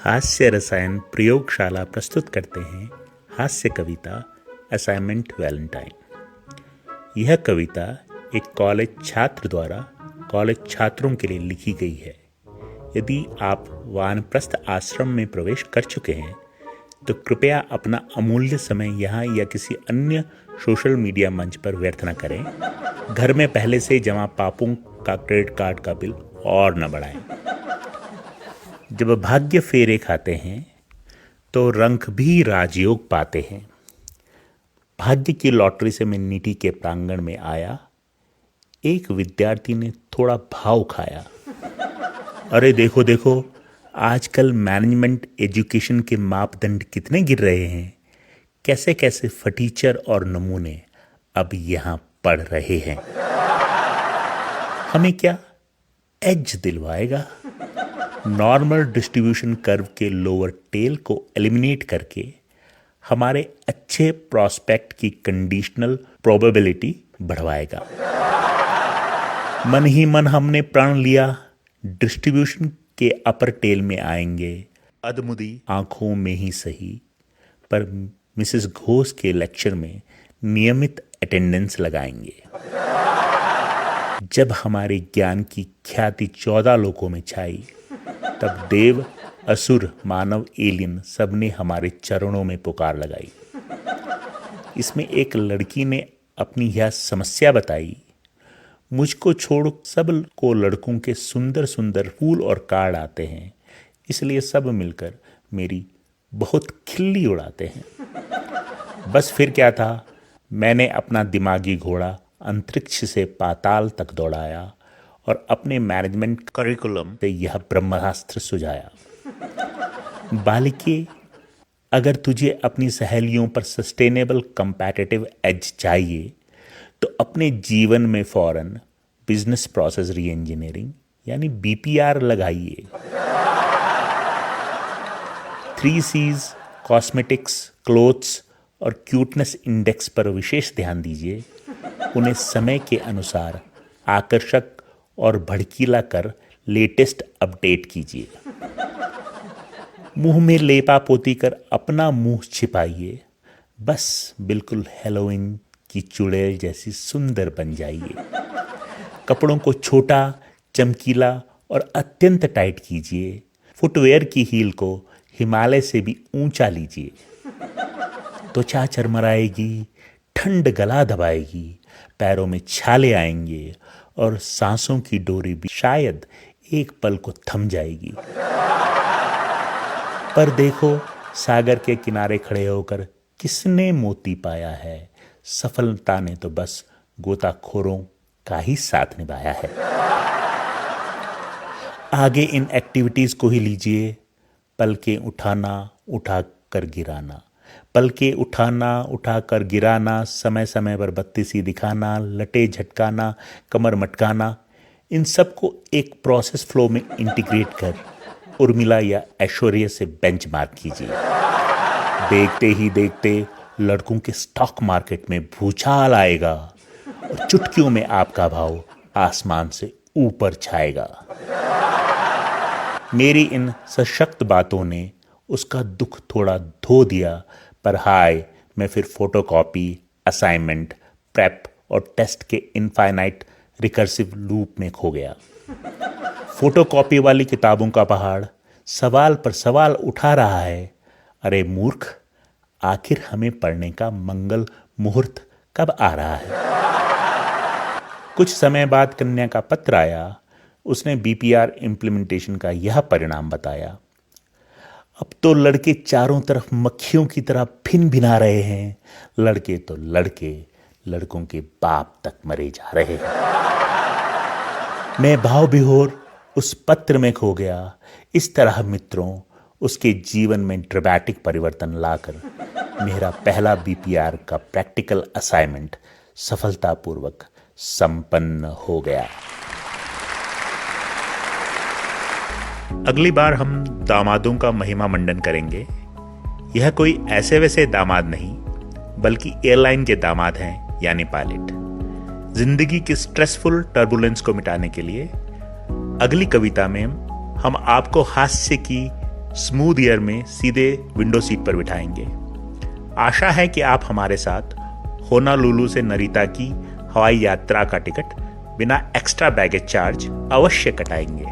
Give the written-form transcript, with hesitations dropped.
हास्य रसायन प्रयोगशाला प्रस्तुत करते हैं हास्य कविता असाइनमेंट वैलेंटाइन। यह कविता एक कॉलेज छात्र द्वारा कॉलेज छात्रों के लिए लिखी गई है। यदि आप वानप्रस्थ आश्रम में प्रवेश कर चुके हैं तो कृपया अपना अमूल्य समय यहाँ या किसी अन्य सोशल मीडिया मंच पर व्यर्थ न करें। घर में पहले से जमा पापों का क्रेडिट कार्ड का बिल और न बढ़ाएं। जब भाग्य फेरे खाते हैं तो रंक भी राजयोग पाते हैं। भाग्य की लॉटरी से मैं नीति के प्रांगण में आया। एक विद्यार्थी ने थोड़ा भाव खाया। अरे देखो देखो, आजकल मैनेजमेंट एजुकेशन के मापदंड कितने गिर रहे हैं। कैसे कैसे फटीचर और नमूने अब यहाँ पढ़ रहे हैं। हमें क्या एज दिलवाएगा। नॉर्मल डिस्ट्रीब्यूशन कर्व के लोअर टेल को एलिमिनेट करके हमारे अच्छे प्रॉस्पेक्ट की कंडीशनल प्रोबेबिलिटी बढ़वाएगा। मन ही मन हमने प्रण लिया डिस्ट्रीब्यूशन के अपर टेल में आएंगे। अधमुदी आंखों में ही सही पर मिसेस घोष के लेक्चर में नियमित अटेंडेंस लगाएंगे। जब हमारे ज्ञान की ख्याति 14 लोकों में छाई तब देव, असुर, मानव, एलियन सबने हमारे चरणों में पुकार लगाई। इसमें एक लड़की ने अपनी यह समस्या बताई। मुझको छोड़ सब को लड़कों के सुंदर सुंदर फूल और कार्ड आते हैं, इसलिए सब मिलकर मेरी बहुत खिल्ली उड़ाते हैं। बस फिर क्या था, मैंने अपना दिमागी घोड़ा अंतरिक्ष से पाताल तक दौड़ाया और अपने मैनेजमेंट करिकुलम से यह ब्रह्मास्त्र सुझाया। बालिके, अगर तुझे अपनी सहेलियों पर सस्टेनेबल कंपैटिटिव एज चाहिए तो अपने जीवन में फौरन बिजनेस प्रोसेस री इंजीनियरिंग यानी BPR लगाइए। 3 C's कॉस्मेटिक्स, क्लोथ्स और क्यूटनेस इंडेक्स पर विशेष ध्यान दीजिए। उन्हें समय के अनुसार आकर्षक और भड़कीला कर लेटेस्ट अपडेट कीजिए। मुंह में लेपा पोती कर अपना मुंह छिपाइए। बस बिल्कुल हेलोइन की चुड़ैल जैसी सुंदर बन जाइए। कपड़ों को छोटा, चमकीला और अत्यंत टाइट कीजिए। फुटवेयर की हील को हिमालय से भी ऊंचा लीजिए। त्वचा चरमराएगी, ठंड गला दबाएगी, पैरों में छाले आएंगे और सांसों की डोरी भी शायद एक पल को थम जाएगी। पर देखो, सागर के किनारे खड़े होकर किसने मोती पाया है। सफलता ने तो बस गोताखोरों का ही साथ निभाया है। आगे इन एक्टिविटीज को ही लीजिए। पलके उठाना, उठाकर गिराना, पलके उठाना, उठाकर गिराना, समय समय पर बत्ती सी दिखाना, लटे झटकाना, कमर मटकाना, इन सबको एक प्रोसेस फ्लो में इंटीग्रेट कर उर्मिला या ऐश्वर्या से बेंचमार्क कीजिए। देखते ही देखते लड़कों के स्टॉक मार्केट में भूचाल आएगा और चुटकियों में आपका भाव आसमान से ऊपर छाएगा। मेरी इन सशक्त बातों ने उसका दुख थोड़ा धो दिया, पर हाय, मैं फिर फोटोकॉपी, असाइनमेंट, प्रेप और टेस्ट के इनफाइनाइट रिकर्सिव लूप में खो गया। फोटोकॉपी वाली किताबों का पहाड़ सवाल पर सवाल उठा रहा है। अरे मूर्ख, आखिर हमें पढ़ने का मंगल मुहूर्त कब आ रहा है। कुछ समय बाद कन्या का पत्र आया। उसने BPR इम्प्लीमेंटेशन का यह परिणाम बताया। अब तो लड़के चारों तरफ मक्खियों की तरह भिन भिना रहे हैं। लड़के तो लड़के, लड़कों के बाप तक मरे जा रहे हैं। मैं भाव विभोर उस पत्र में खो गया। इस तरह मित्रों, उसके जीवन में ड्रामेटिक परिवर्तन लाकर मेरा पहला BPR का प्रैक्टिकल असाइनमेंट सफलतापूर्वक संपन्न हो गया। अगली बार हम दामादों का महिमा मंडन करेंगे। यह कोई ऐसे वैसे दामाद नहीं, बल्कि एयरलाइन के दामाद हैं, यानी पायलट। जिंदगी की स्ट्रेसफुल टर्बुलेंस को मिटाने के लिए अगली कविता में हम आपको हास्य की स्मूथ एयर में सीधे विंडो सीट पर बिठाएंगे। आशा है कि आप हमारे साथ होनालुलु से नरिता की हवाई यात्रा का टिकट बिना एक्स्ट्रा बैगेज चार्ज अवश्य कटाएंगे।